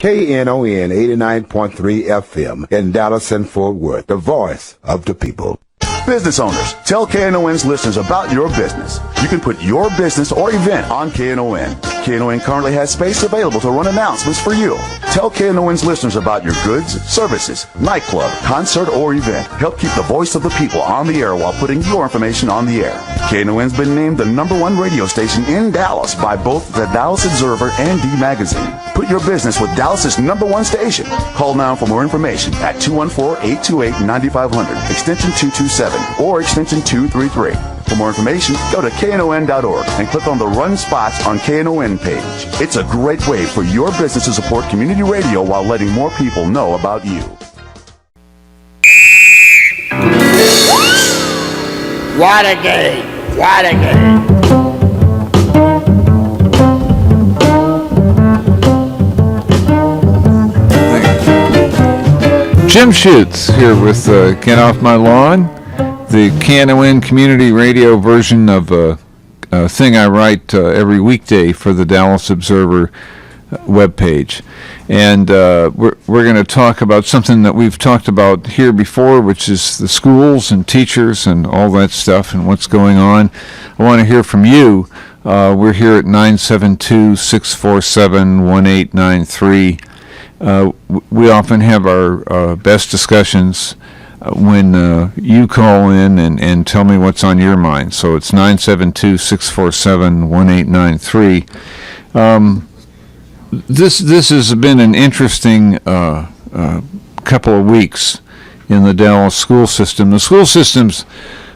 KNON 89.3 FM in Dallas and Fort Worth, the voice of the people. Business owners, tell KNON's listeners about your business. You can put your business or event on KNON. KNON currently has space available to run announcements for you. Tell KNON's listeners about your goods, services, nightclub, concert, or event. Help keep the voice of the people on the air while putting your information on the air. KNON's been named the #1 radio station in Dallas by both the Dallas Observer and D Magazine. Put your business with Dallas's #1 station. Call now for more information at 214-828-9500, extension 227, or extension 233. For more information, go to KNON.org and click on the Run Spots on KNON page. It's a great way for your business to support community radio while letting more people know about you. What a game! What a game! Jim Schutze here with Get Off My Lawn, the KNON community radio version of a thing I write every weekday for the Dallas Observer webpage. And we're going to talk about something that we've talked about here before, which is the schools and teachers and all that stuff and what's going on. I want to hear from you. We're here at 972-647-1893. We often have our best discussions when you call in and tell me what's on your mind. So it's 972-647-1893. This has been an interesting couple of weeks in the Dallas school system. The school systems,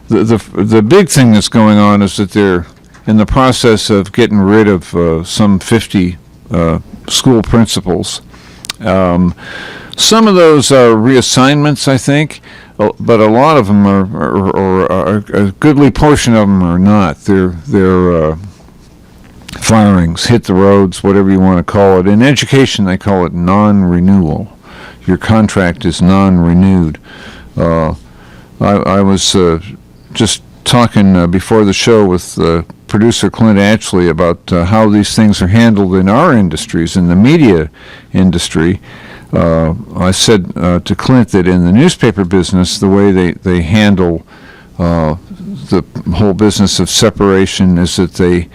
the big thing that's going on is that they're in the process of getting rid of some 50 school principals. Some of those are reassignments, I think, but a lot of them are a goodly portion of them are not. They're firings, hit the roads, whatever you want to call it. In education, they call it non-renewal. Your contract is non-renewed. I was just talking before the show with producer Clint Ashley about how these things are handled in our industries, in the media industry. I said to Clint that in the newspaper business, the way they handle the whole business of separation is that they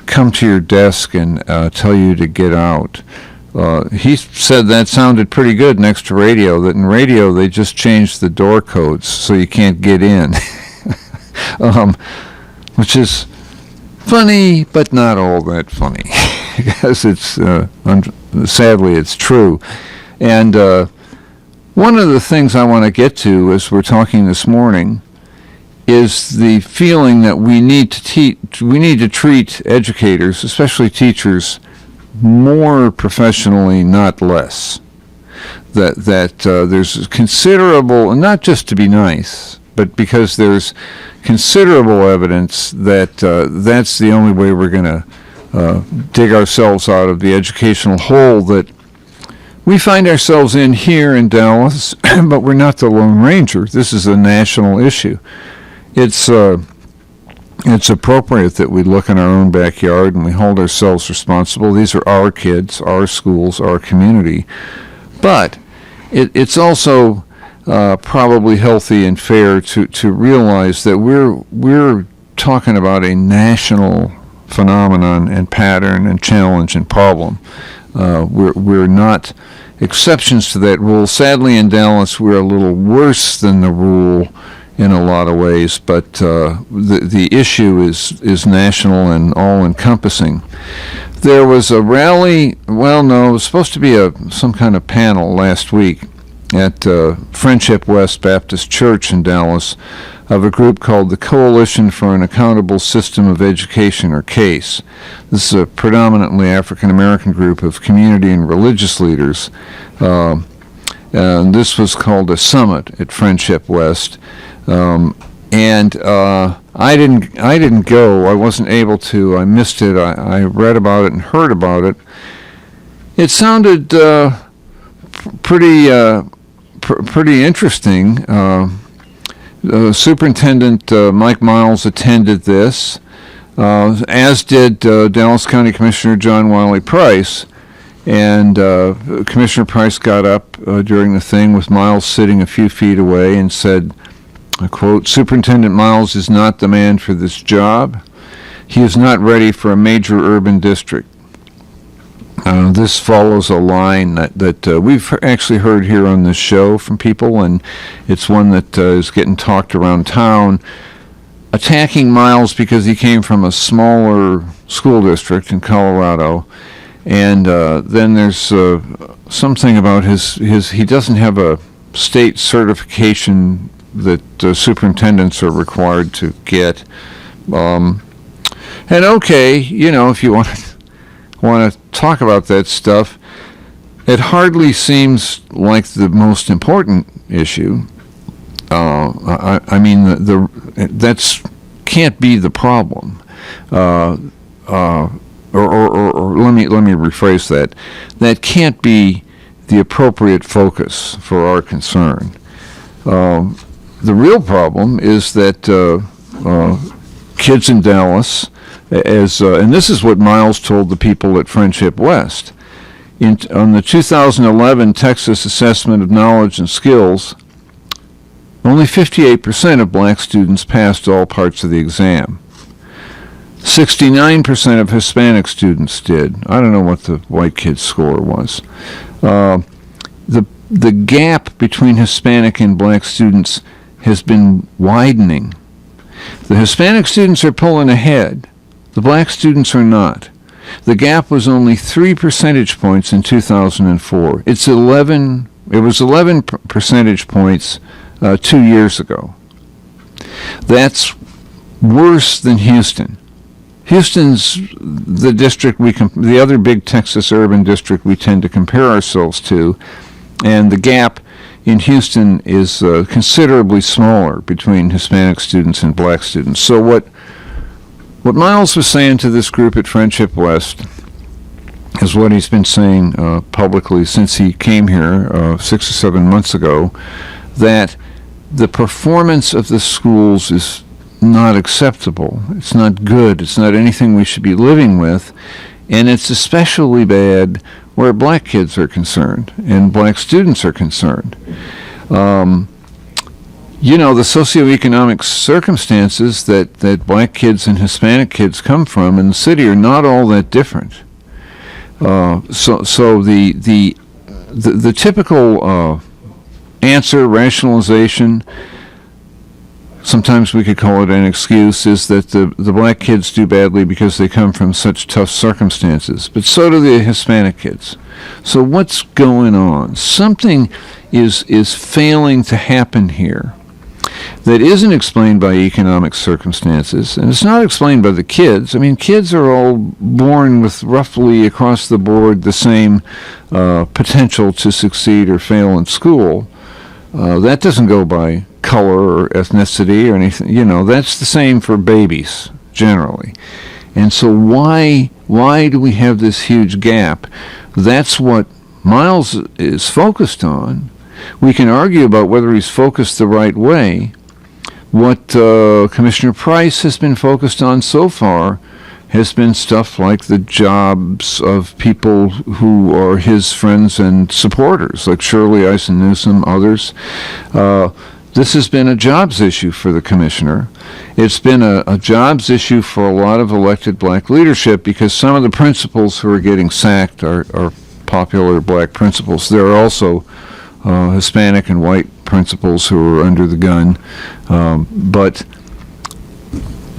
come to your desk and tell you to get out. He said that sounded pretty good next to radio, that in radio they just changed the door codes so you can't get in, which is funny, but not all that funny, because it's sadly it's true. And one of the things I want to get to as we're talking this morning is the feeling that we need to treat educators, especially teachers, more professionally, not less. That there's considerable, and not just to be nice, but because there's considerable evidence that that's the only way we're going to dig ourselves out of the educational hole that we find ourselves in here in Dallas, but we're not the Lone Ranger. This is a national issue. It's appropriate that we look in our own backyard and we hold ourselves responsible. These are our kids, our schools, our community. But it's also probably healthy and fair to realize that we're talking about a national phenomenon and pattern and challenge and problem. We're not exceptions to that rule. Sadly, in Dallas, we're a little worse than the rule in a lot of ways, but the issue is national and all-encompassing. There was a rally, well, no, it was supposed to be some kind of panel last week at Friendship West Baptist Church in Dallas of a group called the Coalition for an Accountable System of Education, or CASE. This is a predominantly African-American group of community and religious leaders. And this was called a summit at Friendship West. And I didn't go. I wasn't able to. I missed it. I read about it and heard about it. It sounded pretty interesting. Superintendent Mike Miles attended this, as did Dallas County Commissioner John Wiley Price. And Commissioner Price got up during the thing with Miles sitting a few feet away and said, I quote, "Superintendent Miles is not the man for this job. He is not ready for a major urban district." This follows a line that we've actually heard here on this show from people, and it's one that is getting talked around town, attacking Miles because he came from a smaller school district in Colorado. And then there's something about he doesn't have a state certification that superintendents are required to get. And okay, if you want to talk about that stuff, it hardly seems like the most important issue. I mean, that's can't be the problem. Or let me rephrase that. That can't be the appropriate focus for our concern. The real problem is that kids in Dallas, and this is what Miles told the people at Friendship West, on the 2011 Texas Assessment of Knowledge and Skills, only 58% of black students passed all parts of the exam. 69% of Hispanic students did. I don't know what the white kids' score was. The gap between Hispanic and black students has been widening. The Hispanic students are pulling ahead. The black students are not. The gap was only 3 percentage points in 2004. It was 11 percentage points 2 years ago. That's worse than Houston. Houston's the district the other big Texas urban district we tend to compare ourselves to, and the gap in Houston is considerably smaller between Hispanic students and black students. So what Miles was saying to this group at Friendship West is what he's been saying publicly since he came here 6 or 7 months ago, that the performance of the schools is not acceptable. It's not good. It's not anything we should be living with. And it's especially bad where black kids are concerned and black students are concerned. The socioeconomic circumstances that black kids and Hispanic kids come from in the city are not all that different. So the typical answer, rationalization, sometimes we could call it an excuse, is that the black kids do badly because they come from such tough circumstances. But so do the Hispanic kids. So what's going on? Something is failing to happen here that isn't explained by economic circumstances, and it's not explained by the kids. I mean, kids are all born with roughly across the board the same potential to succeed or fail in school. That doesn't go by color or ethnicity or anything. That's the same for babies generally. And so why do we have this huge gap? That's what Miles is focused on. We can argue about whether he's focused the right way. What Commissioner Price has been focused on so far has been stuff like the jobs of people who are his friends and supporters, like Shirley Eisen Newsom, others. This has been a jobs issue for the commissioner. It's been a jobs issue for a lot of elected black leadership because some of the principals who are getting sacked are popular black principals. There are also Hispanic and white principals who are under the gun. But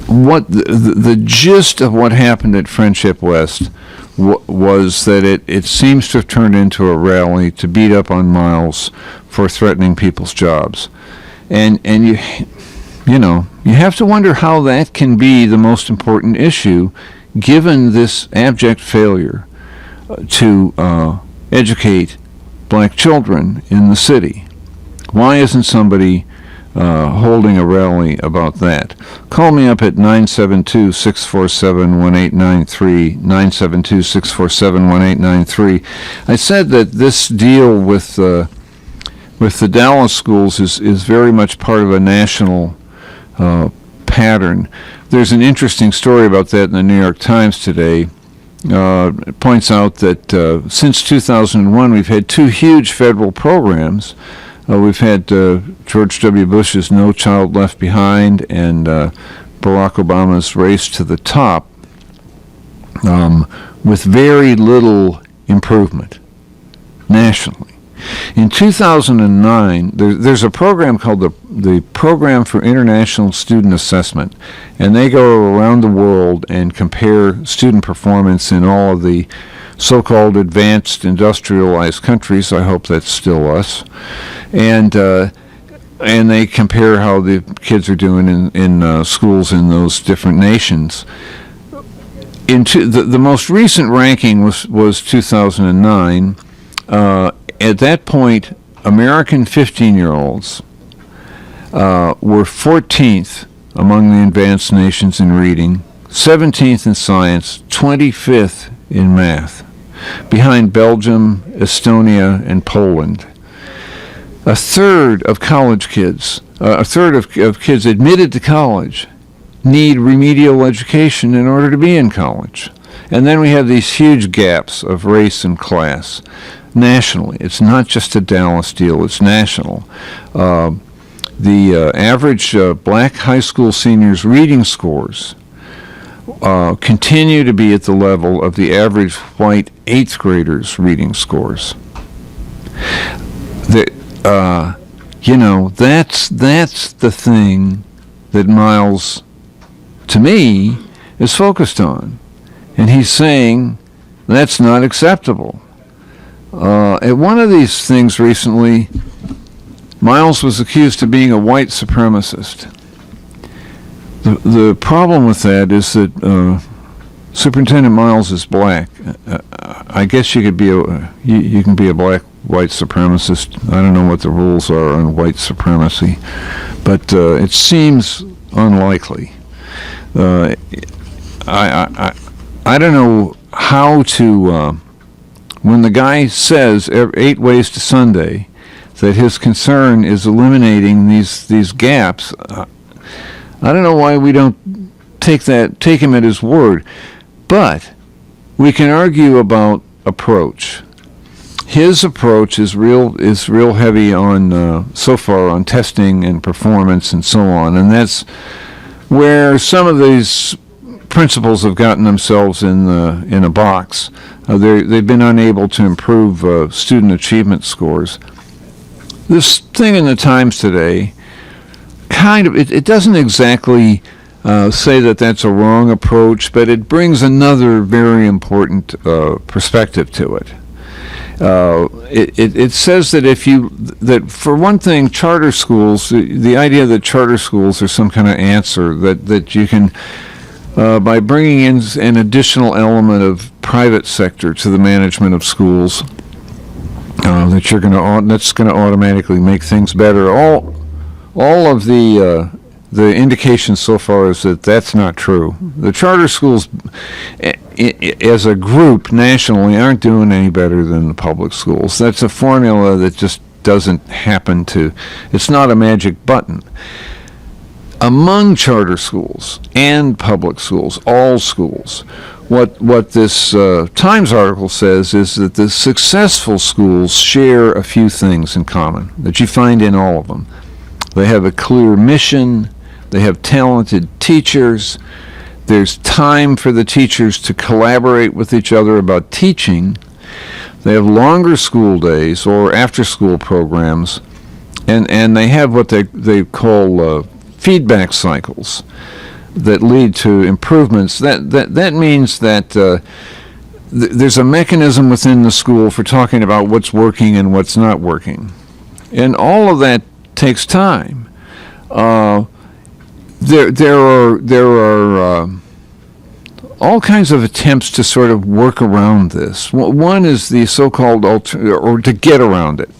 what the gist of what happened at Friendship West was that it seems to have turned into a rally to beat up on Miles for threatening people's jobs. And you have to wonder how that can be the most important issue given this abject failure to educate black children in the city. Why isn't somebody holding a rally about that? Call me up at 972-647-1893, 972-647-1893. I said that this deal with the Dallas schools is very much part of a national pattern. There's an interesting story about that in the New York Times today. points out that since 2001, we've had two huge federal programs. We've had George W. Bush's No Child Left Behind and Barack Obama's Race to the Top, with very little improvement nationally. In 2009, there's a program called the Program for International Student Assessment, and they go around the world and compare student performance in all of the so-called advanced industrialized countries. I hope that's still us. And they compare how the kids are doing in schools in those different nations. The most recent ranking was 2009. At that point, American 15-year-olds were 14th among the advanced nations in reading, 17th in science, 25th in math, behind Belgium, Estonia, and Poland. A third of college kids, a third of kids admitted to college need remedial education in order to be in college. And then we have these huge gaps of race and class nationally. It's not just a Dallas deal, it's national. The average black high school seniors' reading scores continue to be at the level of the average white 8th graders' reading scores. That's the thing that Miles, to me, is focused on. And he's saying that's not acceptable. At one of these things recently, Miles was accused of being a white supremacist. The problem with that is that Superintendent Miles is black. I guess you could be you can be a black white supremacist. I don't know what the rules are on white supremacy, but it seems unlikely. I don't know how to. When the guy says 8 ways to Sunday, that his concern is eliminating these gaps. I don't know why we don't take him at his word, but we can argue about approach. His approach is real heavy on so far on testing and performance and so on, and that's where some of these principals have gotten themselves in a box. They've been unable to improve student achievement scores. This thing in the Times today, it doesn't exactly say that that's a wrong approach, but it brings another very important perspective to it. It says that for one thing, charter schools, the idea that charter schools are some kind of answer, that you can, by bringing in an additional element of private sector to the management of schools, that's going to automatically make things better. All of the indications so far is that that's not true. The charter schools, as a group nationally, aren't doing any better than the public schools. That's a formula that just doesn't happen to. It's not a magic button. Among charter schools and public schools, all schools, what this Times article says is that the successful schools share a few things in common that you find in all of them. They have a clear mission. They have talented teachers. There's time for the teachers to collaborate with each other about teaching. They have longer school days or after-school programs, and they have what they call feedback cycles that lead to improvements. That means that there's a mechanism within the school for talking about what's working and what's not working, and all of that takes time. There are all kinds of attempts to sort of work around this. One is the so-called or to get around it,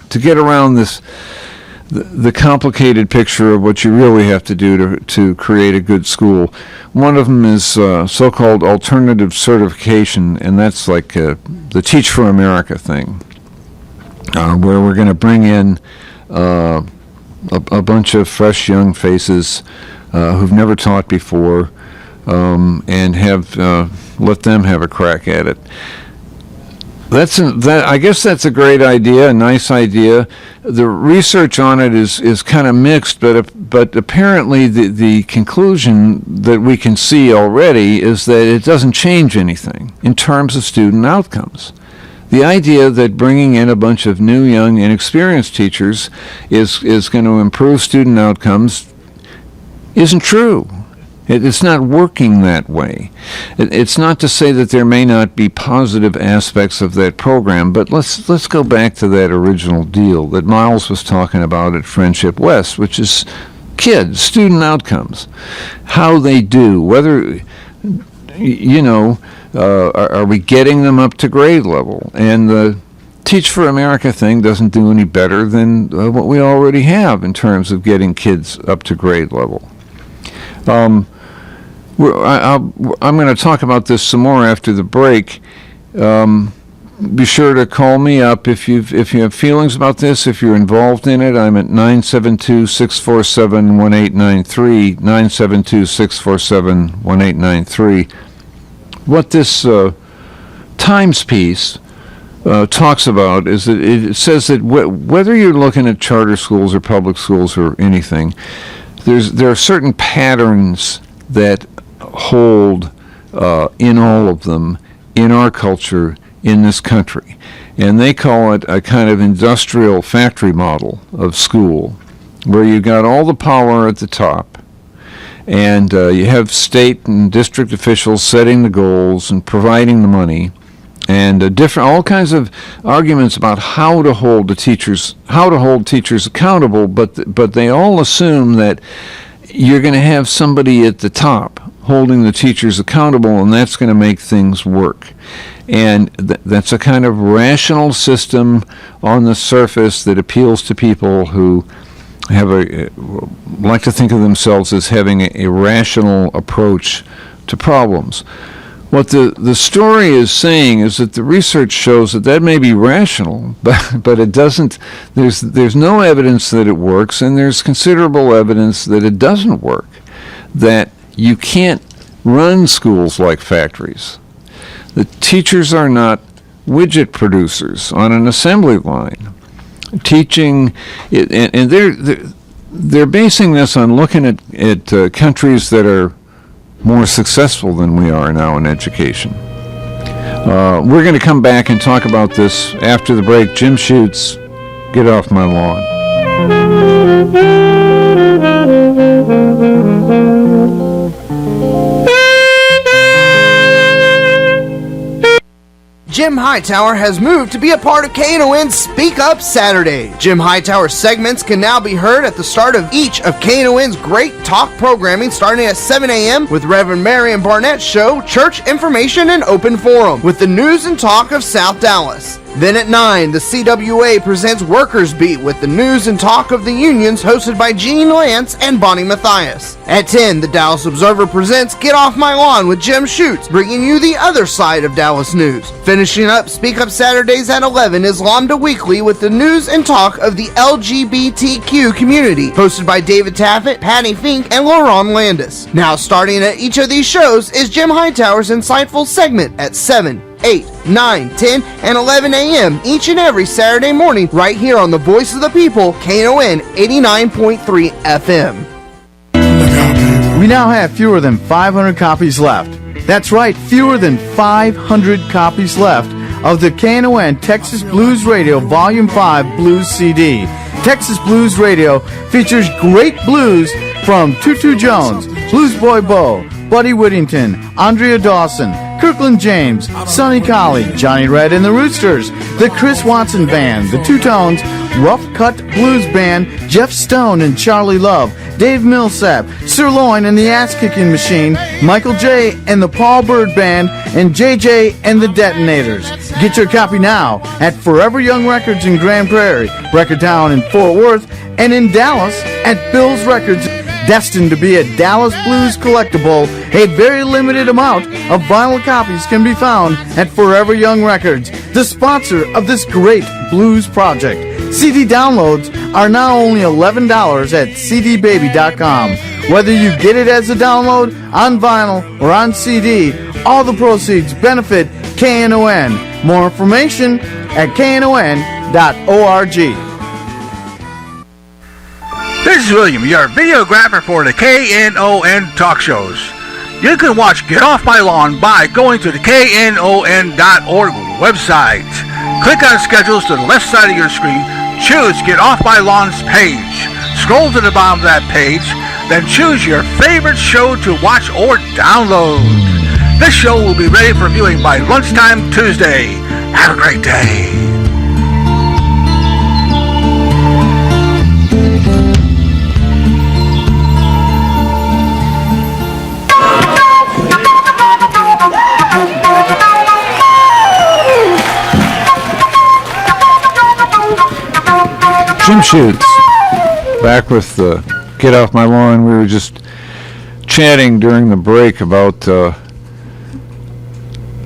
the complicated picture of what you really have to do to create a good school. One of them is so-called alternative certification, and that's like the Teach for America thing, where we're going to bring in a bunch of fresh young faces who've never taught before, and have let them have a crack at it. I guess that's a great idea, a nice idea. The research on it is kind of mixed, but apparently the conclusion that we can see already is that it doesn't change anything in terms of student outcomes. The idea that bringing in a bunch of new, young, inexperienced teachers is going to improve student outcomes isn't true. It's not working that way. It's not to say that there may not be positive aspects of that program, but let's go back to that original deal that Miles was talking about at Friendship West, which is kids, student outcomes, how they do, whether, are we getting them up to grade level? And the Teach for America thing doesn't do any better than what we already have in terms of getting kids up to grade level. I'm going to talk about this some more after the break. Be sure to call me up if you have feelings about this, if you're involved in it. I'm at 972-647-1893, 972-647-1893. What this Times piece talks about is that it says that whether you're looking at charter schools or public schools or anything, there are certain patterns that hold in all of them, in our culture, in this country. And they call it a kind of industrial factory model of school, where you got all the power at the top, and you have state and district officials setting the goals and providing the money, and all kinds of arguments about how to hold teachers accountable, but they all assume that you're going to have somebody at the top holding the teachers accountable, and that's going to make things work. And that's a kind of rational system on the surface that appeals to people who like to think of themselves as having a rational approach to problems. What the story is saying is that the research shows that may be rational, but it doesn't. There's no evidence that it works, and there's considerable evidence that it doesn't work. That you can't run schools like factories. The teachers are not widget producers on an assembly line. Teaching, and they're basing this on looking at countries that are more successful than we are now in education. We're going to come back and talk about this after the break. Jim Schutze, get off my lawn. Jim Hightower has moved to be a part of KNON's Speak Up Saturday. Jim Hightower's segments can now be heard at the start of each of KNON's great talk programming, starting at 7 a.m. with Reverend Marion Barnett's show, Church Information and Open Forum, with the news and talk of South Dallas. Then at 9, the CWA presents Workers Beat with the news and talk of the unions, hosted by Gene Lance and Bonnie Matthias. At 10, the Dallas Observer presents Get Off My Lawn with Jim Schutze, bringing you the other side of Dallas news. Finishing up Speak Up Saturdays at 11 is Lambda Weekly with the news and talk of the LGBTQ community, hosted by David Taffet, Patty Fink, and Laurent Landis. Now starting at each of these shows is Jim Hightower's insightful segment at 7, 8, 9, 10, and 11 a.m. each and every Saturday morning right here on the Voice of the People, KNON 89.3 FM. We now have fewer than 500 copies left. That's right, fewer than 500 copies left of the KNON Texas Blues Radio Volume 5 Blues CD. Texas Blues Radio features great blues from Tutu Jones, Blues Boy Bo, Buddy Whittington, Andrea Dawson, Kirkland James, Sonny Collie, Johnny Red and the Roosters, the Chris Watson Band, the Two Tones, Rough Cut Blues Band, Jeff Stone and Charlie Love, Dave Millsap, Sirloin and the Ass Kicking Machine, Michael J. and the Paul Bird Band, and JJ and the Detonators. Get your copy now at Forever Young Records in Grand Prairie, Record Town in Fort Worth, and in Dallas at Bill's Records. Destined to be a Dallas Blues collectible, a very limited amount of vinyl copies can be found at Forever Young Records, the sponsor of this great blues project. CD downloads are now only $11 at cdbaby.com. Whether you get it as a download, on vinyl, or on CD, all the proceeds benefit KNON. More information at knon.org. This is William, your videographer for the KNON talk shows. You can watch Get Off My Lawn by going to the knon.org website. Click on schedules to the left side of your screen, choose Get Off My Lawn's page. Scroll to the bottom of that page, then choose your favorite show to watch or download. This show will be ready for viewing by lunchtime Tuesday. Have a great day. Jim Schutze, back with Get Off My Lawn. We were just chatting during the break about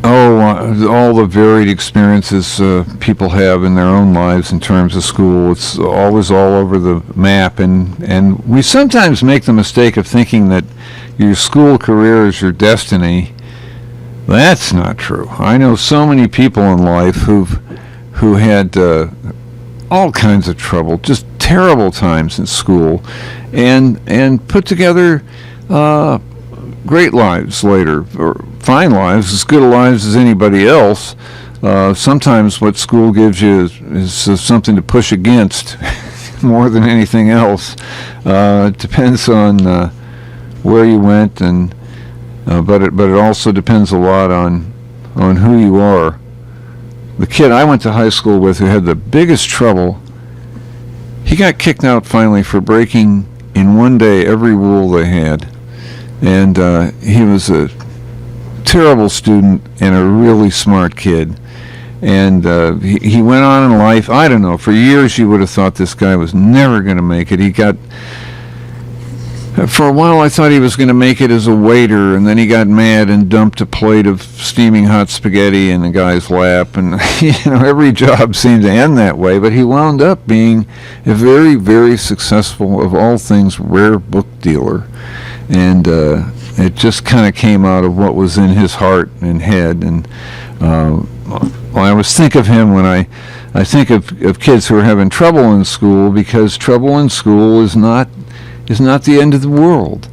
all the varied experiences people have in their own lives in terms of school. It's always all over the map, and we sometimes make the mistake of thinking that your school career is your destiny. That's not true. I know so many people in life who had all kinds of trouble, just terrible times in school, and put together great lives later, or fine lives, as good lives as anybody else. Sometimes what school gives you is something to push against more than anything else. It depends on where you went, and but it also depends a lot on who you are. The kid I went to high school with who had the biggest trouble, he got kicked out finally for breaking in one day every rule they had. And he was a terrible student and a really smart kid. And he went on in life, I don't know, for years you would have thought this guy was never going to make it. For a while I thought he was going to make it as a waiter, and then he got mad and dumped a plate of steaming hot spaghetti in the guy's lap, and every job seemed to end that way, but he wound up being a very, very successful, of all things, rare book dealer. And it just kind of came out of what was in his heart and head. And I always think of him when I think of kids who are having trouble in school, because trouble in school is not the end of the world,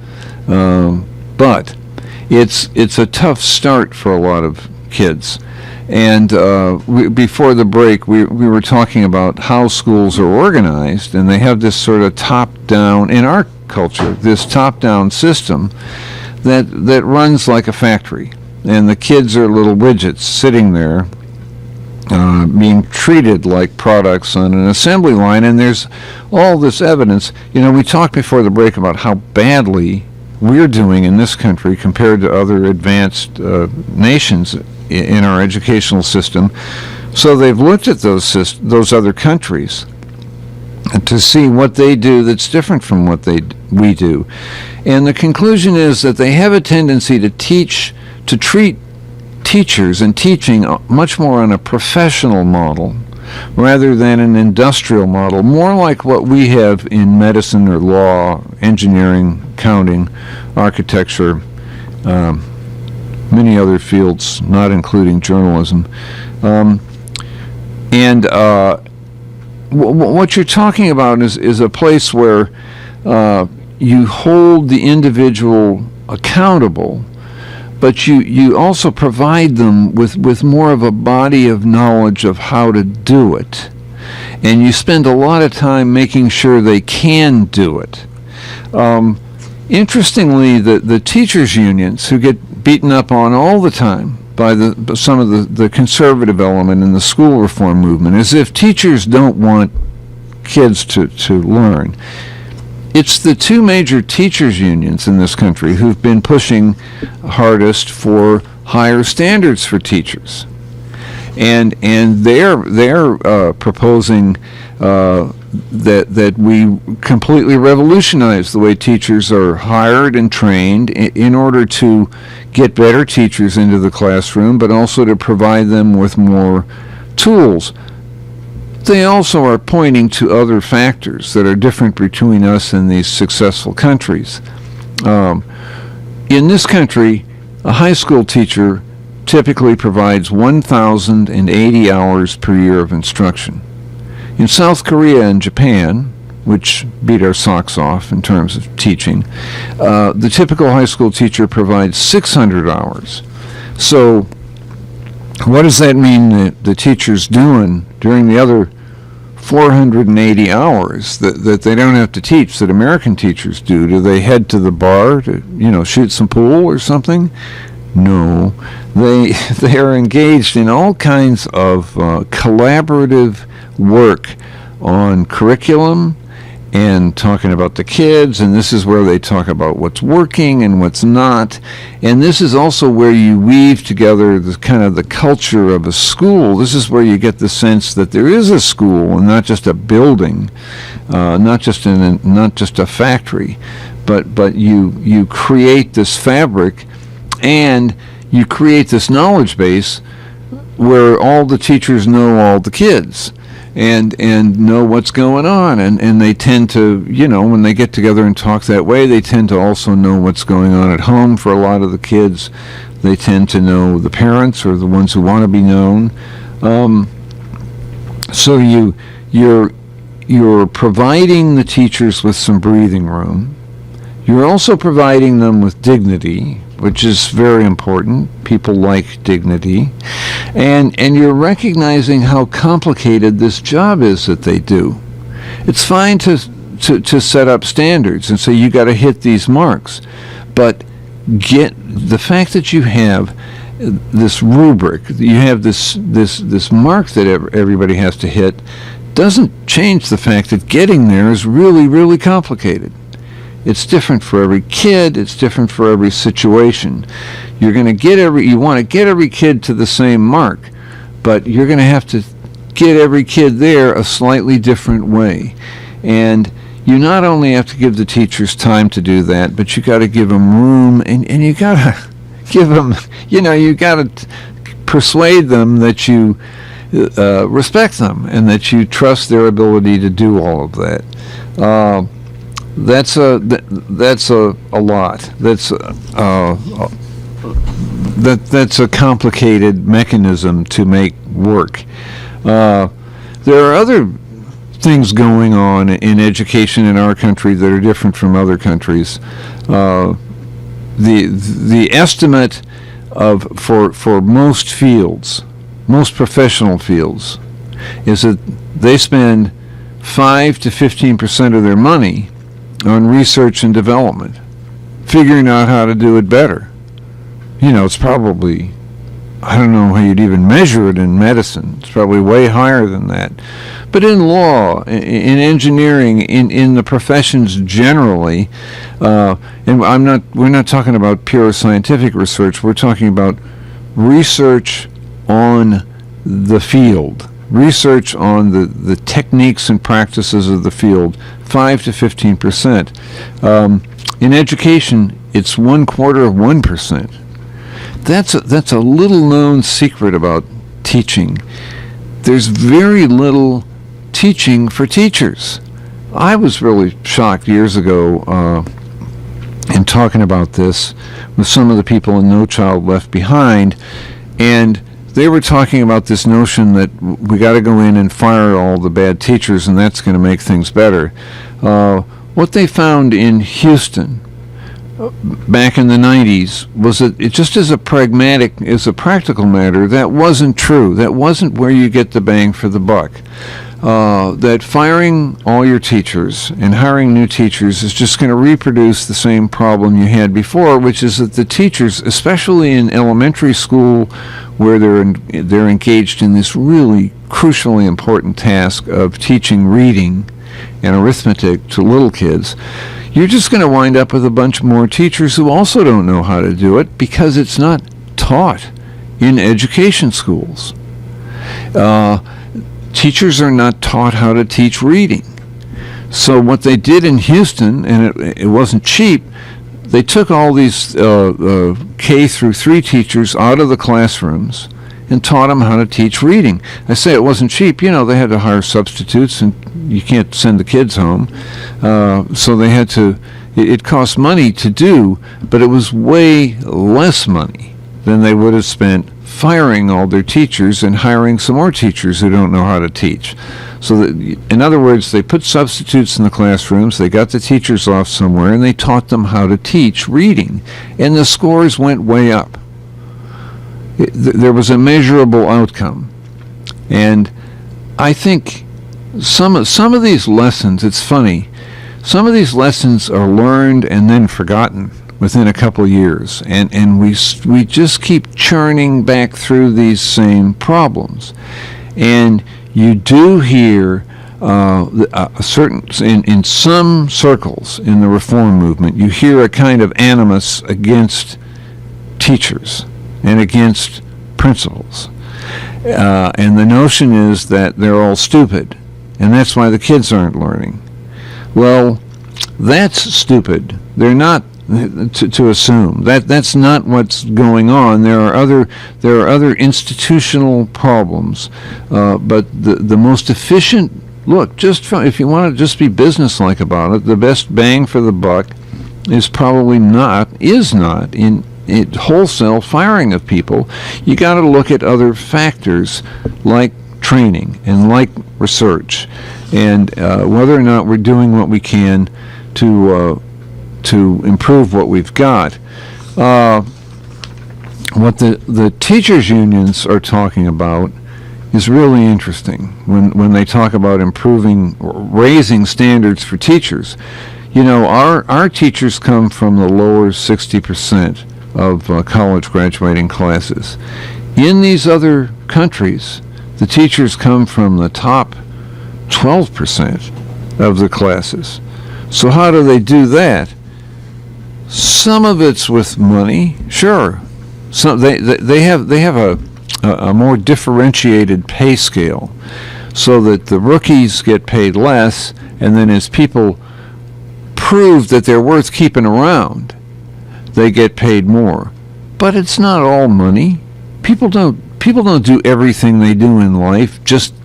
but it's a tough start for a lot of kids. And before the break, we were talking about how schools are organized, and they have this sort of top-down, in our culture, this top-down system that runs like a factory, and the kids are little widgets sitting there being treated like products on an assembly line. And there's all this evidence. We talked before the break about how badly we're doing in this country compared to other advanced nations in our educational system. So they've looked at those other countries to see what they do that's different from what we do. And the conclusion is that they have a tendency to treat teachers and teaching much more on a professional model rather than an industrial model, more like what we have in medicine or law, engineering, accounting, architecture, many other fields, not including journalism. What you're talking about is a place where you hold the individual accountable, but you also provide them with more of a body of knowledge of how to do it. And you spend a lot of time making sure they can do it. Interestingly, the teachers' unions, who get beaten up on all the time by some of the conservative element in the school reform movement, as if teachers don't want kids to learn. It's the two major teachers' unions in this country who've been pushing hardest for higher standards for teachers, and they're proposing that we completely revolutionize the way teachers are hired and trained in order to get better teachers into the classroom, but also to provide them with more tools. They also are pointing to other factors that are different between us and these successful countries. In this country, a high school teacher typically provides 1,080 hours per year of instruction. In South Korea and Japan, which beat our socks off in terms of teaching, the typical high school teacher provides 600 hours. So what does that mean that the teacher's doing during the other 480 hours that they don't have to teach that American teachers do? Do they head to the bar to, shoot some pool or something? No. They are engaged in all kinds of collaborative work on curriculum and talking about the kids, and this is where they talk about what's working and what's not. And this is also where you weave together the kind of the culture of a school. This is where you get the sense that there is a school and not just a building, not just a factory, but you create this fabric and you create this knowledge base where all the teachers know all the kids and know what's going on, and they tend to, when they get together and talk that way, they tend to also know what's going on at home. For a lot of the kids, they tend to know the parents or the ones who want to be known. So you're providing the teachers with some breathing room. You're also providing them with dignity, which is very important. People like dignity. And you're recognizing how complicated this job is that they do. It's fine to set up standards and say you got to hit these marks, but get the fact that you have this rubric, you have this mark that everybody has to hit, doesn't change the fact that getting there is really, really complicated. It's different for every kid. It's different for every situation. You want to get every kid to the same mark, but you're going to have to get every kid there a slightly different way. And you not only have to give the teachers time to do that, but you got to give them room, and you got to give them, you got to persuade them that you respect them and that you trust their ability to do all of that. That's a lot. That's a complicated mechanism to make work. There are other things going on in education in our country that are different from other countries. The estimate for most fields, most professional fields, is that they spend 5 to 15% of their money on research and development, figuring out how to do it better. It's probably, I don't know how you'd even measure it in medicine. It's probably way higher than that. But in law, in engineering, in the professions generally, and we're not talking about pure scientific research. We're talking about research on the field, research on the techniques and practices of the field, 5 to 15%. In education, it's 1/4%. That's a little known secret about teaching. There's very little teaching for teachers. I was really shocked years ago in talking about this with some of the people in No Child Left Behind, and they were talking about this notion that we got to go in and fire all the bad teachers and that's going to make things better. What they found in Houston back in the 90s was that it just as a practical matter, that wasn't true. That wasn't where you get the bang for the buck. That firing all your teachers and hiring new teachers is just going to reproduce the same problem you had before, which is that the teachers, especially in elementary school, where they're engaged in this really crucially important task of teaching reading and arithmetic to little kids, you're just going to wind up with a bunch more teachers who also don't know how to do it because it's not taught in education schools. Teachers are not taught how to teach reading. So what they did in Houston, and it wasn't cheap, they took all these K through 3 teachers out of the classrooms and taught them how to teach reading. I say it wasn't cheap. They had to hire substitutes, and you can't send the kids home. So they had to It cost money to do, but it was way less money than they would have spent firing all their teachers and hiring some more teachers who don't know how to teach. So that, in other words, they put substitutes in the classrooms, they got the teachers off somewhere, and they taught them how to teach reading. And the scores went way up. There was a measurable outcome. And I think some of these lessons, it's funny, some of these lessons are learned and then forgotten within a couple of years, and we just keep churning back through these same problems. And you do hear a certain, in some circles in the reform movement, you hear a kind of animus against teachers and against principals. And the notion is that they're all stupid, and that's why the kids aren't learning. Well, that's stupid. They're not to assume that's not what's going on. There are other institutional problems, but the most efficient look, if you want to just be businesslike about it, the best bang for the buck is not in wholesale firing of people. You got to look at other factors like training and like research, and whether or not we're doing what we can to improve what we've got. What the teachers' unions are talking about is really interesting when they talk about raising standards for teachers. You know, our teachers come from the lower 60% of college graduating classes. In these other countries, the teachers come from the top 12% of the classes. So how do they do that? Some of it's with money, sure. Some they have a more differentiated pay scale, so that the rookies get paid less, and then as people prove that they're worth keeping around, they get paid more. But it's not all money. People don't do everything they do in life just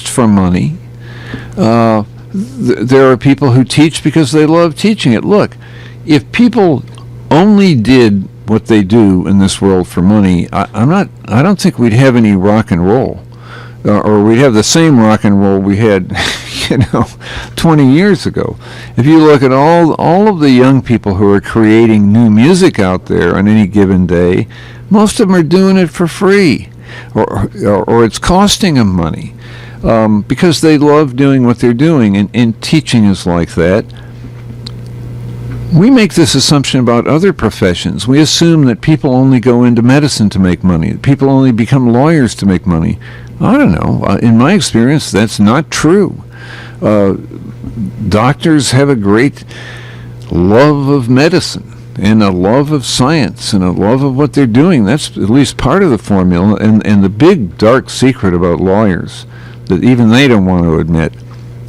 for money. There are people who teach because they love teaching it. Look, if people only did what they do in this world for money, I don't think we'd have any rock and roll, or we'd have the same rock and roll we had, 20 years ago. If you look at all of the young people who are creating new music out there on any given day, most of them are doing it for free, or it's costing them money, because they love doing what they're doing, and teaching is like that. We make this assumption about other professions. We assume that people only go into medicine to make money, that people only become lawyers to make money. I don't know. In my experience, that's not true. Doctors have a great love of medicine and a love of science and a love of what they're doing. That's at least part of the formula. And the big dark secret about lawyers that even they don't want to admit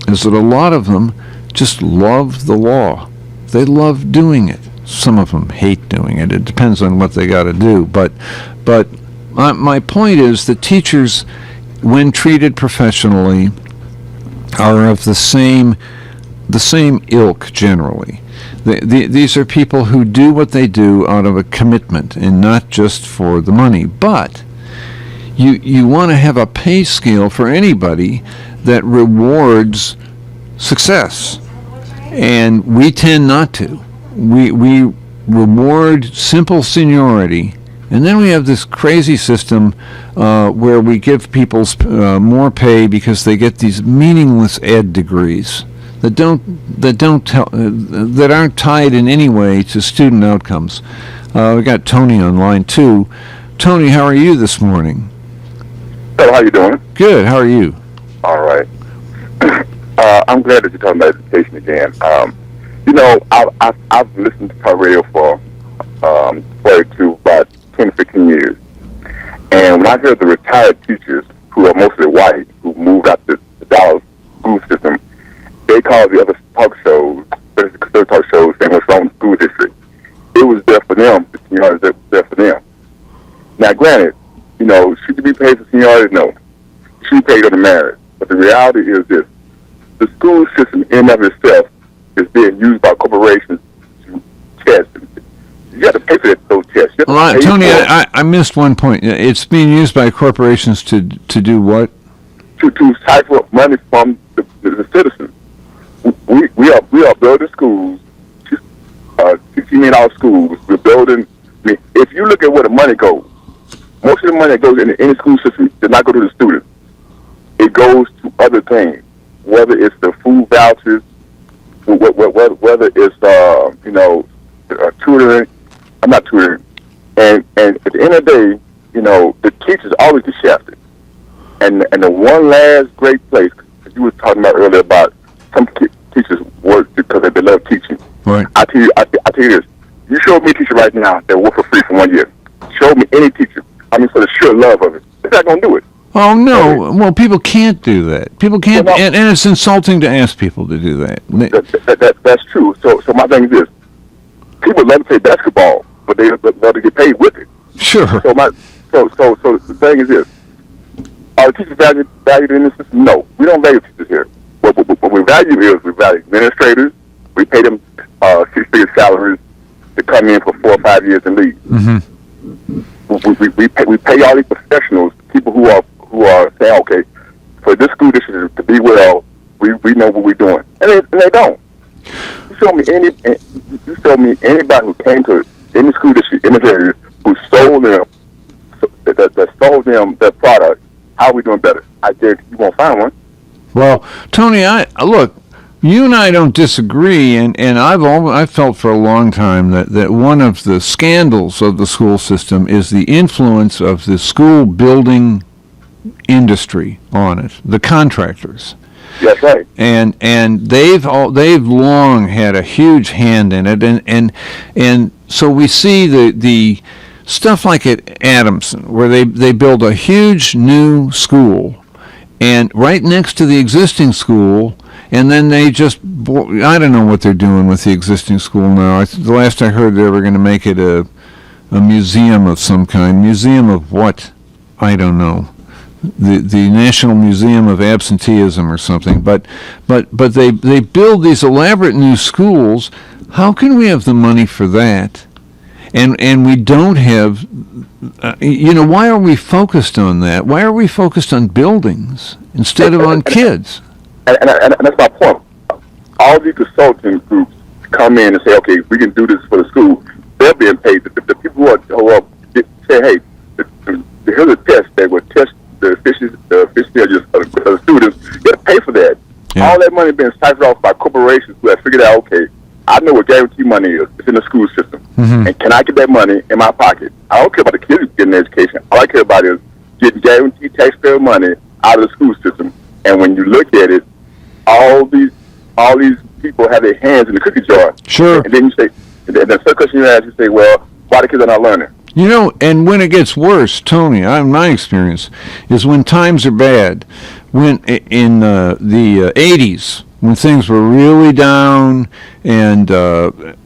is that a lot of them just love the law. They love doing it. Some of them hate doing it. It depends on what they got to do. But my point is that teachers, when treated professionally, are of the same ilk generally. These are people who do what they do out of a commitment and not just for the money. But you want to have a pay scale for anybody that rewards success. And we tend not to. We reward simple seniority, and then we have this crazy system where we give people more pay because they get these meaningless ed degrees that aren't tied in any way to student outcomes. We got Tony on line 2. Tony, how are you this morning? Hello, how you doing? Good. How are you? All right. I'm glad that you're talking about education again. I've listened to talk radio for about 10 to 15 years. And when I heard the retired teachers, who are mostly white, who moved out to the Dallas school system, they called the other talk shows, conservative talk shows, saying what's wrong with the school district. It was there for them. The seniority was there for them. Now, granted, should you be paid for seniority? No. You should be paid on the merit. But the reality is this. The school system in and of itself is being used by corporations Tony, I missed one point. It's being used by corporations to do what? To siphon money from the citizens. We are building schools, $16 million schools. We're building. I mean, if you look at where the money goes, most of the money that goes in any school system does not go to the students. It goes to other things, whether it's the food vouchers, whether it's tutoring. I'm not tutoring, and at the end of the day, the teachers always get shafted. And the one last great place, because you were talking about earlier about some teachers work because they love teaching. Right. I tell you this. You show me a teacher right now that work for free for 1 year. Show me any teacher. I mean, for the sheer love of it. They're not going to do it. Oh, no. Well, people can't do that. People can't, and it's insulting to ask people to do that. That's true. So my thing is this. People love to play basketball, but they love to get paid with it. Sure. So the thing is this. Are teachers valued in this system? No. We don't value teachers here. What we value is we value administrators. We pay them six-figure salaries to come in for 4 or 5 years and leave. Mm-hmm. We pay all these professionals, people who are saying, okay, for this school district to be well, we know what we're doing, and they don't. You show me anybody who came to any school district in this area who sold them their product. How are we doing better? I guarantee you won't find one. Well, Tony, look. You and I don't disagree, and I've felt for a long time that one of the scandals of the school system is the influence of the school building industry on it, the contractors. That's right. And they've long had a huge hand in it, and so we see the stuff like at Adamson, where they build a huge new school, and right next to the existing school. And then they just, I don't know what they're doing with the existing school now. The last I heard, they were going to make it a museum of some kind. Museum of what? I don't know. The National Museum of Absenteeism or something. But they build these elaborate new schools. How can we have the money for that? And we don't have, why are we focused on that? Why are we focused on buildings instead of on kids? And that's my point. All these consulting groups come in and say, okay, we can do this for the school. They're being paid. The people who are say, hey, here's a test that will test the efficiency of the students. You got to pay for that. Yeah. All that money being siphoned off by corporations who have figured out, okay, I know what guarantee money is. It's in the school system. Mm-hmm. And can I get that money in my pocket? I don't care about the kids getting an education. All I care about is getting guaranteed taxpayer money out of the school system. And when you look at it, all these people have their hands in the cookie jar. Sure. And then you say, and the first question you ask, you say, well, why the kids are not learning? And when it gets worse, Tony, my experience is when times are bad. When in the 80s, when things were really down, and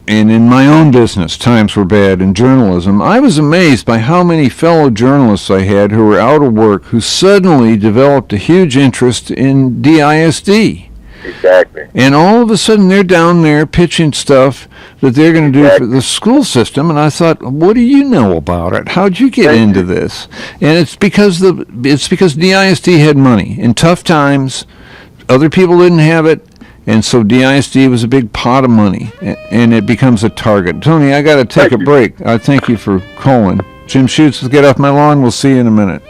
in my own business, times were bad in journalism, I was amazed by how many fellow journalists I had who were out of work who suddenly developed a huge interest in DISD. Exactly. And all of a sudden they're down there pitching stuff that they're going to do for the school system, and I thought, what do you know about it? How'd you get into this? And it's because DISD had money. In tough times, other people didn't have it, and so DISD was a big pot of money, and it becomes a target. Tony, I got to take a break. I thank you for calling. Jim Schutze, get off my lawn. We'll see you in a minute.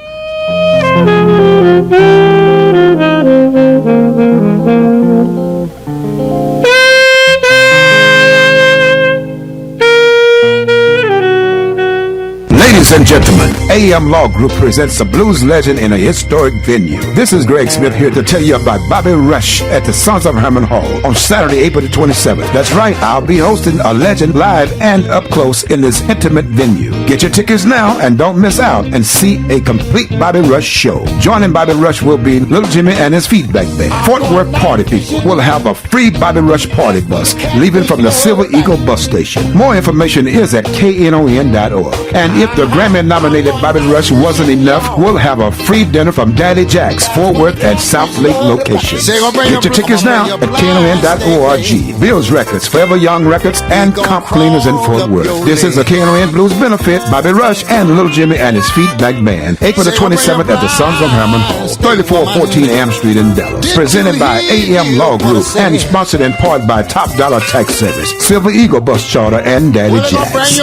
Ladies and gentlemen, AM Law Group presents a blues legend in a historic venue. This is Greg Smith here to tell you about Bobby Rush at the Sons of Herman Hall on Saturday, April the 27th. That's right, I'll be hosting a legend live and up close in this intimate venue. Get your tickets now and don't miss out and see a complete Bobby Rush show. Joining Bobby Rush will be Little Jimmy and his feedback band. Fort Worth party people will have a free Bobby Rush party bus leaving from the Silver Eagle bus station. More information is at knon.org. And if the Grammy-nominated Bobby Rush wasn't enough, we'll have a free dinner from Daddy Jack's Fort Worth and South Lake locations. Get your tickets now at knon.org. Bill's Records, Forever Young Records, and Comp Cleaners in Fort Worth. This is a KNON Blues benefit. Bobby Rush and Little Jimmy and his Feedback Band. April the 27th at the Sons of Herman Hall, 3414 Am Street in Dallas. Presented by AM Law Group and sponsored in part by Top Dollar Tax Service, Silver Eagle Bus Charter, and Daddy Jacks.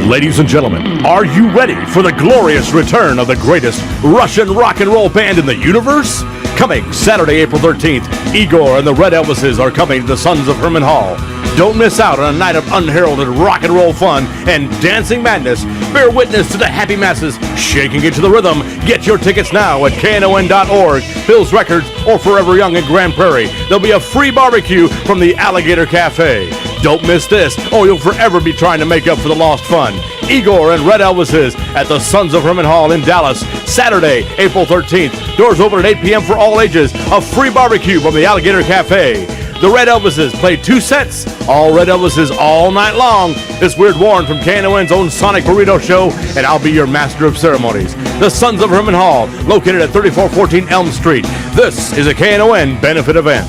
Ladies and gentlemen, are you ready for the glorious return of the greatest Russian rock and roll band in the universe? Coming Saturday, April 13th, Igor and the Red Elvises are coming to the Sons of Herman Hall. Don't miss out on a night of unheralded rock and roll fun and dancing madness. Bear witness to the happy masses shaking into the rhythm. Get your tickets now at knon.org, Bill's Records, or Forever Young in Grand Prairie. There'll be a free barbecue from the Alligator Cafe. Don't miss this, or you'll forever be trying to make up for the lost fun. Igor and Red Elvises at the Sons of Herman Hall in Dallas, Saturday, April 13th. Doors open at 8 p.m. for all ages. A free barbecue from the Alligator Cafe. The Red Elvises played 2 sets, all Red Elvises all night long. This Weird Warren from KNON's own Sonic Burrito Show, and I'll be your master of ceremonies. The Sons of Herman Hall, located at 3414 Elm Street. This is a KNON benefit event.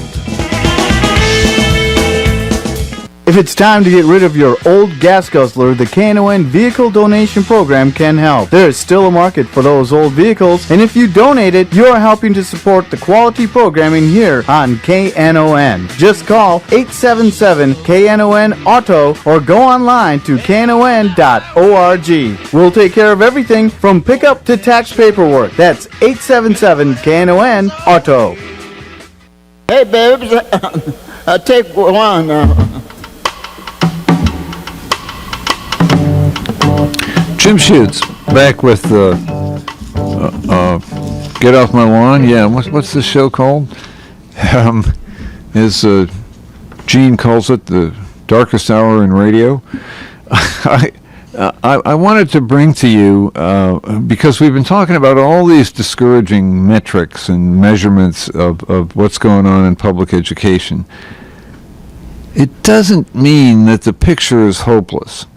If it's time to get rid of your old gas guzzler, the KNON Vehicle Donation Program can help. There is still a market for those old vehicles, and if you donate it, you are helping to support the quality programming here on KNON. Just call 877-KNON-AUTO or go online to knon.org. We'll take care of everything from pickup to tax paperwork. That's 877-KNON-AUTO. Hey, babes, take one. Jim Schutze back with Get Off My Lawn. Yeah, what's this show called? As Gene calls it, the darkest hour in radio. I wanted to bring to you, because we've been talking about all these discouraging metrics and measurements of what's going on in public education. It doesn't mean that the picture is hopeless.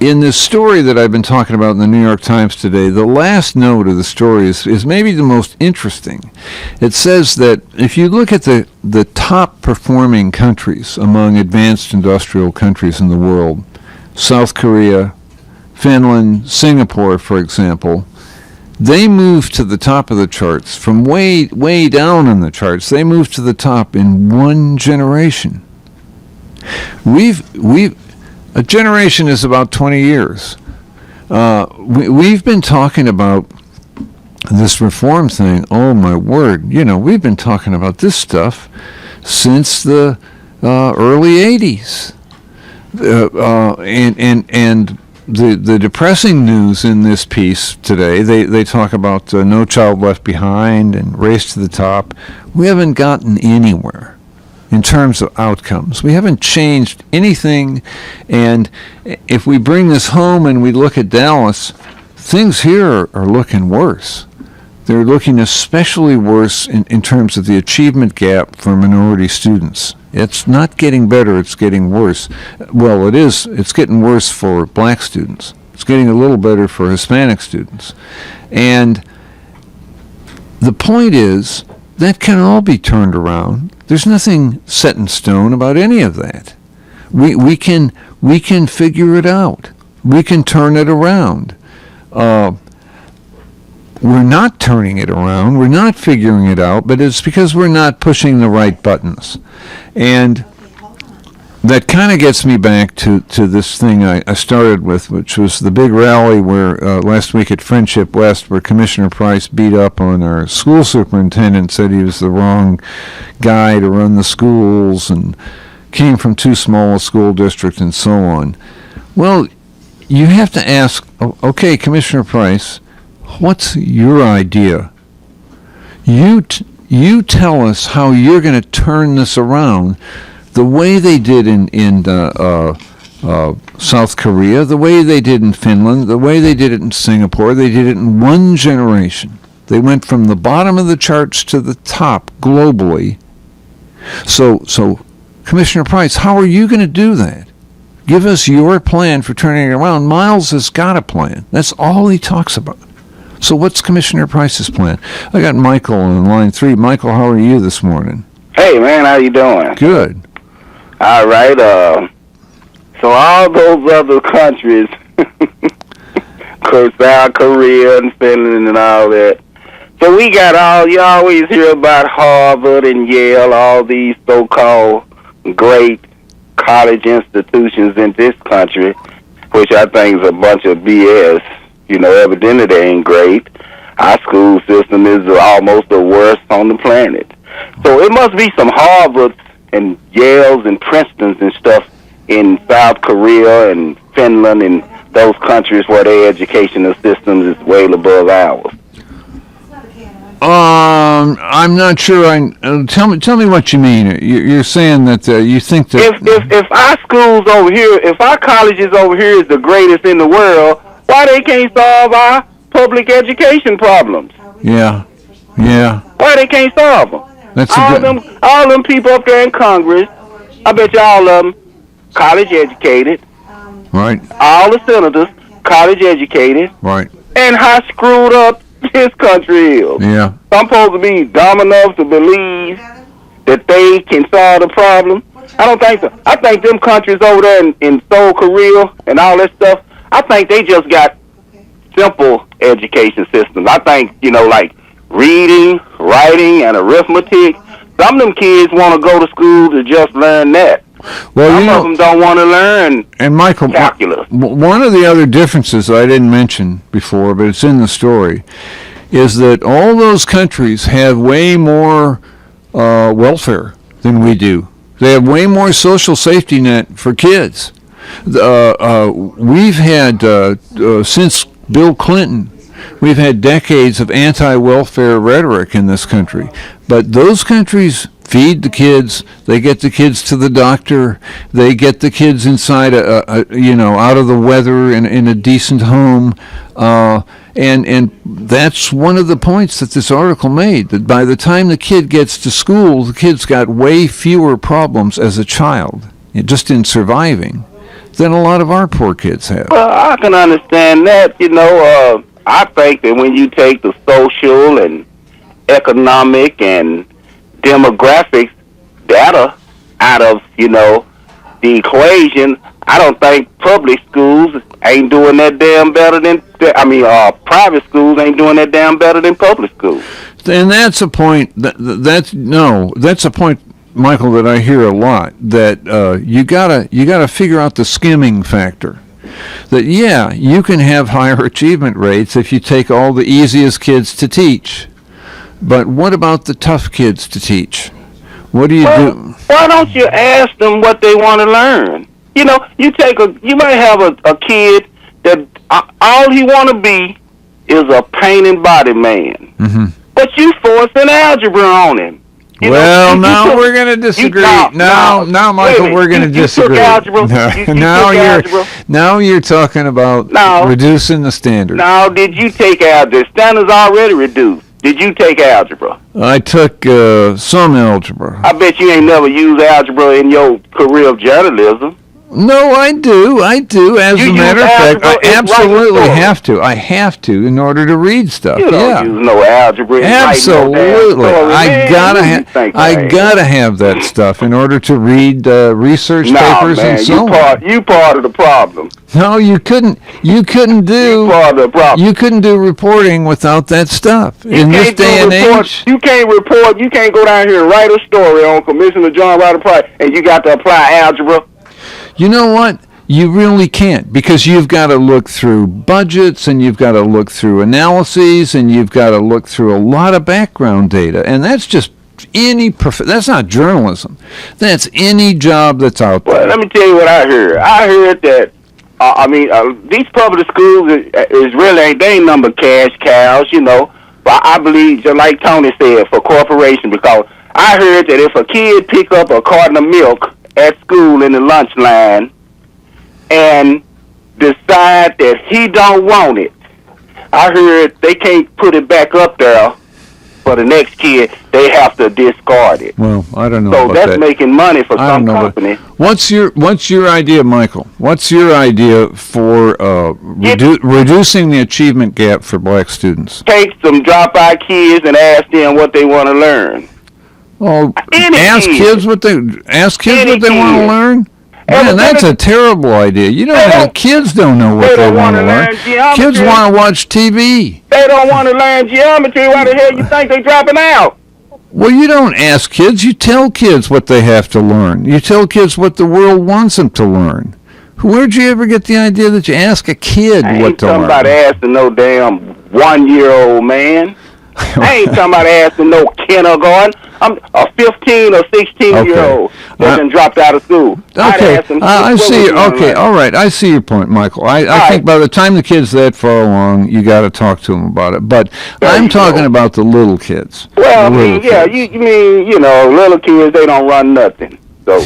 In this story that I've been talking about in the New York Times today, the last note of the story is maybe the most interesting. It says that if you look at the top performing countries among advanced industrial countries in the world, South Korea, Finland, Singapore, for example, they move to the top of the charts. From way down on the charts, they move to the top in one generation. A generation is about 20 years. We've been talking about this reform thing. Oh, my word. We've been talking about this stuff since the early 80s. And the depressing news in this piece today, they talk about No Child Left Behind and Race to the Top. We haven't gotten anywhere in terms of outcomes. We haven't changed anything, and if we bring this home and we look at Dallas, things here are looking worse. They're looking especially worse in terms of the achievement gap for minority students. It's not getting better, it's getting worse. Well, it is. It's getting worse for black students. It's getting a little better for Hispanic students. And the point is, that can all be turned around. There's nothing set in stone about any of that. We can figure it out. We can turn it around. We're not turning it around. We're not figuring it out, but it's because we're not pushing the right buttons. And that kind of gets me back to this thing I started with, which was the big rally where last week at Friendship West, where Commissioner Price beat up on our school superintendent, said he was the wrong guy to run the schools and came from too small a school district and so on. Well, you have to ask, okay, Commissioner Price, what's your idea? You tell us how you're going to turn this around. The way they did in South Korea, the way they did in Finland, the way they did it in Singapore, they did it in one generation. They went from the bottom of the charts to the top globally. So Commissioner Price, how are you going to do that? Give us your plan for turning it around. Miles has got a plan. That's all he talks about. So what's Commissioner Price's plan? I got Michael on line 3. Michael, how are you this morning? Hey, man, how you doing? Good. All right, so all those other countries, South Korea and Finland and all that, so we got you always hear about Harvard and Yale, all these so-called great college institutions in this country, which I think is a bunch of BS. Evidently they ain't great. Our school system is almost the worst on the planet. So it must be some Harvards and Yales and Princetons and stuff in South Korea and Finland and those countries where their educational systems is way above ours. I'm not sure. Tell me what you mean. You're saying that you think that if our schools over here, if our colleges over here is the greatest in the world, why they can't solve our public education problems? Yeah. Why they can't solve them? All them people up there in Congress, I bet you all of them college educated. Right. All the senators college educated. Right. And how screwed up this country is. Yeah. I'm supposed to be dumb enough to believe that they can solve the problem. I don't think so. I think them countries over there in Seoul, Korea, and all that stuff, I think they just got simple education systems. I think, like reading, writing, and arithmetic. Some of them kids want to go to school to just learn that. Well, Some of them don't want to learn calculus. One of the other differences that I didn't mention before, but it's in the story, is that all those countries have way more welfare than we do. They have way more social safety net for kids. We've had, since Bill Clinton, we've had decades of anti-welfare rhetoric in this country. But those countries feed the kids, they get the kids to the doctor, they get the kids inside out of the weather in a decent home, and that's one of the points that this article made, that by the time the kid gets to school, the kid's got way fewer problems as a child, just in surviving, than a lot of our poor kids have. Well, I can understand that. I think that when you take the social and economic and demographics data out of, the equation, I don't think public schools ain't doing that damn better than, private schools ain't doing that damn better than public schools. And that's a point, that's a point, Michael, that I hear a lot, that you gotta figure out the skimming factor. That, you can have higher achievement rates if you take all the easiest kids to teach. But what about the tough kids to teach? What do you do? Why don't you ask them what they want to learn? You might have a kid that all he want to be is a painting body man. Mm-hmm. But you forcing algebra on him. Now we're going to disagree. Now, Michael, we're going to disagree. Now you're talking about reducing the standard. Now, did you take algebra? The standard's already reduced. Did you take algebra? I took some algebra. I bet you ain't never used algebra in your career of journalism. No, I do. As a matter of fact, I absolutely have to. I have to in order to read stuff. You don't use no algebra. Absolutely. I gotta have that stuff in order to read research papers and so on. You part of the problem. No, you couldn't do. You part of the problem. You couldn't do reporting without that stuff in this day and age. You can't report. You can't go down here and write a story on Commissioner John Ryder Price, and you got to apply algebra. You know what? You really can't, because you've got to look through budgets, and you've got to look through analyses, and you've got to look through a lot of background data, and that's just that's not journalism. That's any job that's out there. Well, let me tell you what I heard. I heard that these public schools is really they ain't number cash cows, But I believe, just like Tony said, for corporation, because I heard that if a kid pick up a carton of milk at school in the lunch line and decide that he don't want it, I heard they can't put it back up there for the next kid, they have to discard it. Well, I don't know So about that's that. making money for I some don't know company. What's your idea, Michael? What's your idea for reducing the achievement gap for black students? Take some dropout kids and ask them what they want to learn. Oh, ask kids what they want to learn. Man, that's a terrible idea. You know, kids don't know what they want to learn. Kids want to watch TV. They don't want to learn geometry. Why the hell you think they dropping out? Well, you don't ask kids. You tell kids what they have to learn. You tell kids what the world wants them to learn. Where'd you ever get the idea that you ask a kid what to learn? Somebody asking no damn 1-year-old man. I ain't somebody asking no kindergarten. I'm a 15 or 16-year-old that done dropped out of school. Okay, I see. Okay, all right. I see your point, Michael. I think by the time the kid's that far along, you got to talk to them about it. But I'm talking about the little kids. Well, I mean, yeah, you mean, you know, little kids, they don't run nothing. So.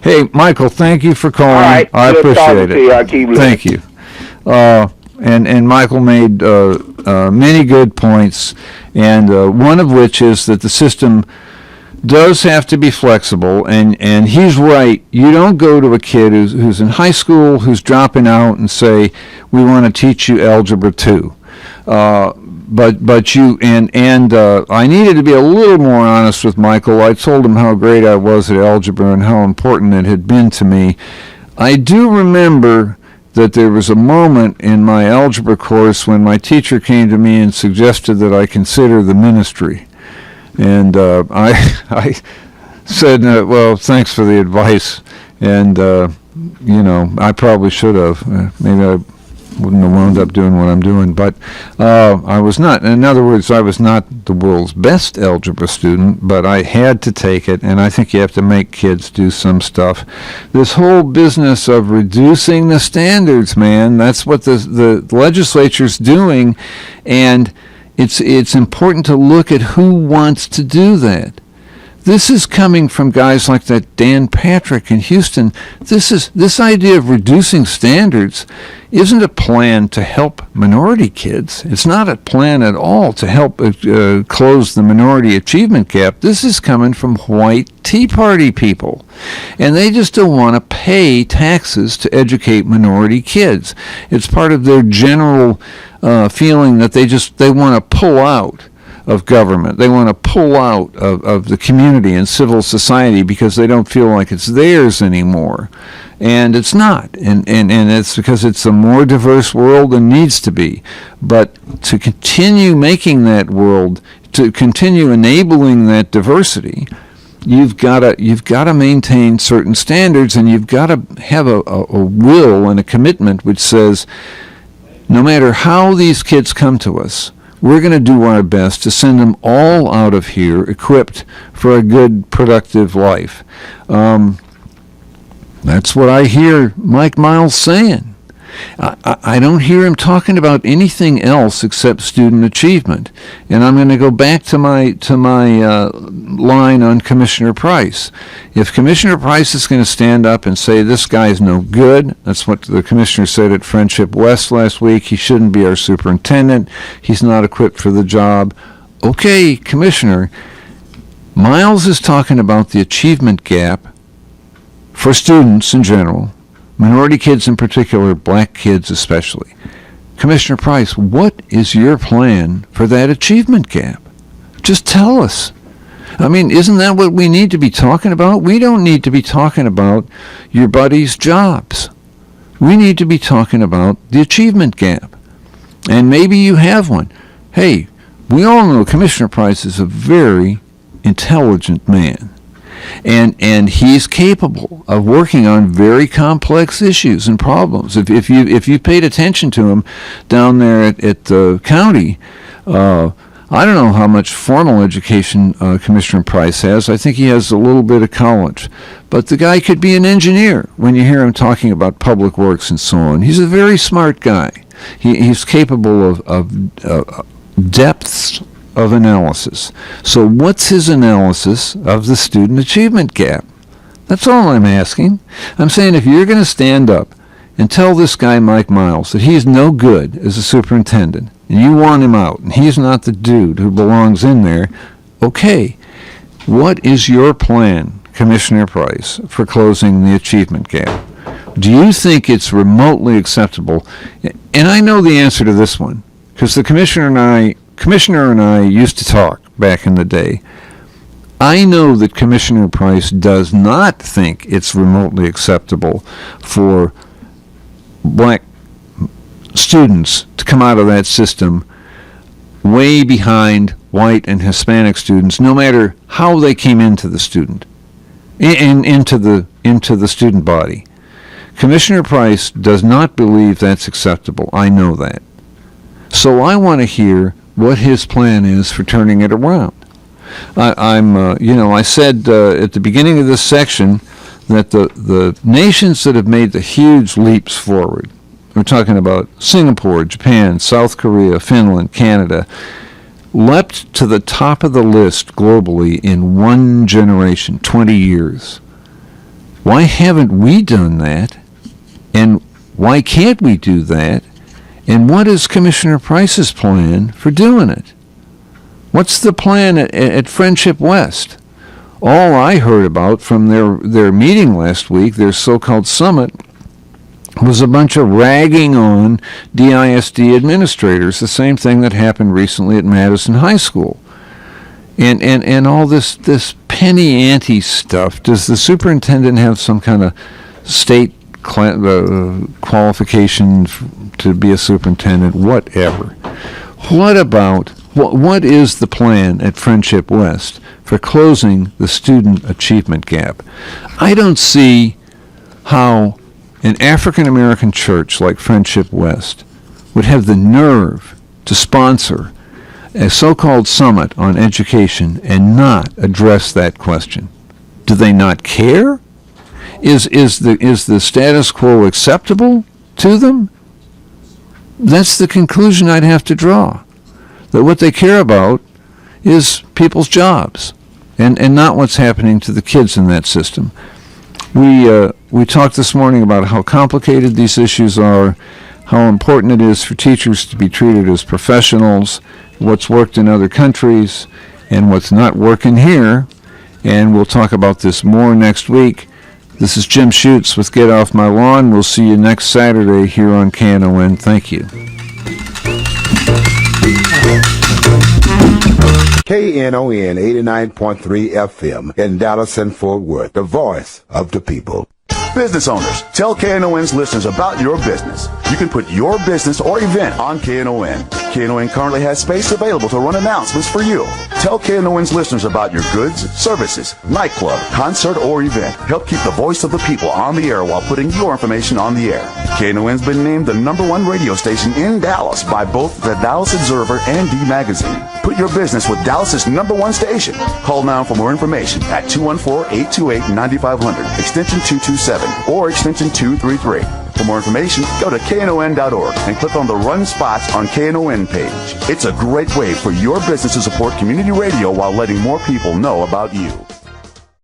Hey, Michael, thank you for calling. All right, I appreciate it. I keep thank you. And Michael made many good points, and one of which is that the system does have to be flexible, and he's right. You don't go to a kid who's in high school, who's dropping out, and say, we want to teach you Algebra 2. But you, and I needed to be a little more honest with Michael. I told him how great I was at algebra and how important it had been to me. I do remember that there was a moment in my algebra course when my teacher came to me and suggested that I consider the ministry. And I said, well, thanks for the advice. And, you know, I probably should have. Maybe I wouldn't have wound up doing what I'm doing. But I was not. In other words, I was not the world's best algebra student, but I had to take it. And I think you have to make kids do some stuff. This whole business of reducing the standards, man, that's what the legislature's doing. And it's important to look at who wants to do that. This is coming from guys like that Dan Patrick in Houston. This idea of reducing standards isn't a plan to help minority kids. It's not a plan at all to help close the minority achievement gap. This is coming from white Tea Party people. And they just don't want to pay taxes to educate minority kids. It's part of their general feeling that they want to pull out of government. They want to pull out of the community and civil society because they don't feel like it's theirs anymore. And it's not. And it's because it's a more diverse world than needs to be. But to continue making that world, to continue enabling that diversity, you've got to maintain certain standards, and you've got to have a will and a commitment which says, no matter how these kids come to us, we're going to do our best to send them all out of here equipped for a good, productive life. That's what I hear Mike Miles saying. I don't hear him talking about anything else except student achievement. And I'm going to go back to my line on Commissioner Price. If Commissioner Price is going to stand up and say this guy's no good, that's what the commissioner said at Friendship West last week, he shouldn't be our superintendent, he's not equipped for the job. Okay, Commissioner, Miles is talking about the achievement gap for students in general, minority kids in particular, black kids especially. Commissioner Price, what is your plan for that achievement gap? Just tell us. I mean, isn't that what we need to be talking about? We don't need to be talking about your buddies' jobs. We need to be talking about the achievement gap. And maybe you have one. Hey, we all know Commissioner Price is a very intelligent man. And he's capable of working on very complex issues and problems. If you paid attention to him down there at the county, I don't know how much formal education Commissioner Price has. I think he has a little bit of college. But the guy could be an engineer when you hear him talking about public works and so on. He's a very smart guy. He's capable of depths of analysis. So what's his analysis of the student achievement gap? That's all I'm asking. I'm saying if you're going to stand up and tell this guy, Mike Miles, that he's no good as a superintendent, and you want him out, and he's not the dude who belongs in there, okay, what is your plan, Commissioner Price, for closing the achievement gap? Do you think it's remotely acceptable? And I know the answer to this one, because the Commissioner and I used to talk back in the day. I know that Commissioner Price does not think it's remotely acceptable for black students to come out of that system way behind white and Hispanic students, no matter how they came into the student, into the student body. Commissioner Price does not believe that's acceptable. I know that. So I want to hear what his plan is for turning it around. I said at the beginning of this section that the nations that have made the huge leaps forward, we're talking about Singapore, Japan, South Korea, Finland, Canada, leapt to the top of the list globally in one generation, 20 years. Why haven't we done that? And why can't we do that? And what is Commissioner Price's plan for doing it? What's the plan at Friendship West? All I heard about from their meeting last week, their so-called summit, was a bunch of ragging on DISD administrators, the same thing that happened recently at Madison High School. And all this penny ante stuff. Does the superintendent have some kind of state qualification to be a superintendent? Whatever. What is the plan at Friendship West for closing the student achievement gap? I don't see how an African American church like Friendship West would have the nerve to sponsor a so-called summit on education and not address that question. Do they not care? Is the status quo acceptable to them? That's the conclusion I'd have to draw. That what they care about is people's jobs and not what's happening to the kids in that system. We talked this morning about how complicated these issues are, how important it is for teachers to be treated as professionals, what's worked in other countries, and what's not working here. And we'll talk about this more next week. This is Jim Schutze with Get Off My Lawn. We'll see you next Saturday here on KNON. Thank you. KNON 89.3 FM in Dallas and Fort Worth, the voice of the people. Business owners, tell KNON's listeners about your business. You can put your business or event on KNON. KNON currently has space available to run announcements for you. Tell KNON's listeners about your goods, services, nightclub, concert, or event. Help keep the voice of the people on the air while putting your information on the air. KNON's been named the #1 radio station in Dallas by both the Dallas Observer and D Magazine. Put your business with Dallas's #1 station. Call now for more information at 214-828-9500, extension 227, or extension 233. For more information, go to KNON.org and click on the Run Spots on KNON page. It's a great way for your business to support community radio while letting more people know about you.